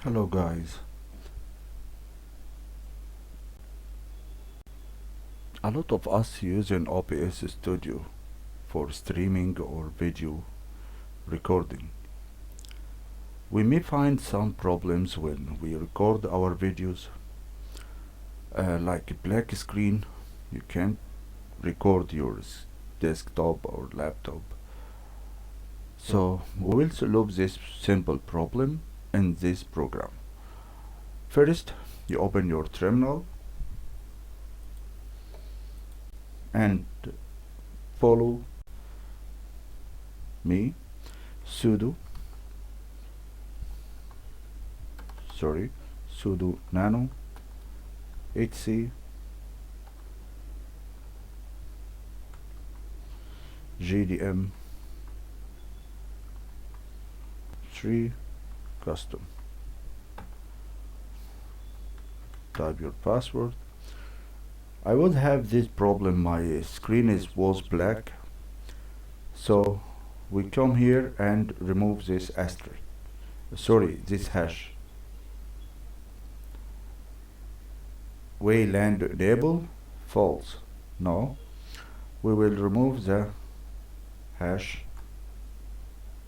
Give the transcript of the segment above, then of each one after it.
Hello guys, a lot of us using OBS Studio for streaming or video recording. We may find some problems when we record our videos, like a black screen. You can't record your desktop or laptop. So we will solve this simple problem in this program. First, you open your terminal and follow me sudo nano hc gdm 3 custom. Type your password. I would have this problem, my screen was black, so we come here and remove this asterisk, this hash. Wayland enable false. No, we will remove the hash.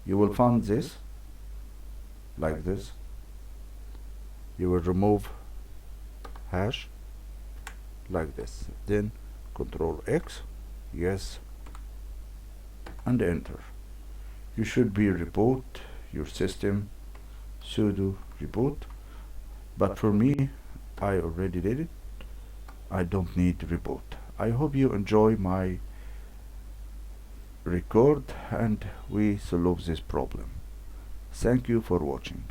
You will find this like this. You will remove hash like this, then Control X, yes, and enter. You should be reboot your system, sudo reboot, but for me I already did it. I don't need to reboot. I hope you enjoy my record and we solve this problem. Thank you for watching.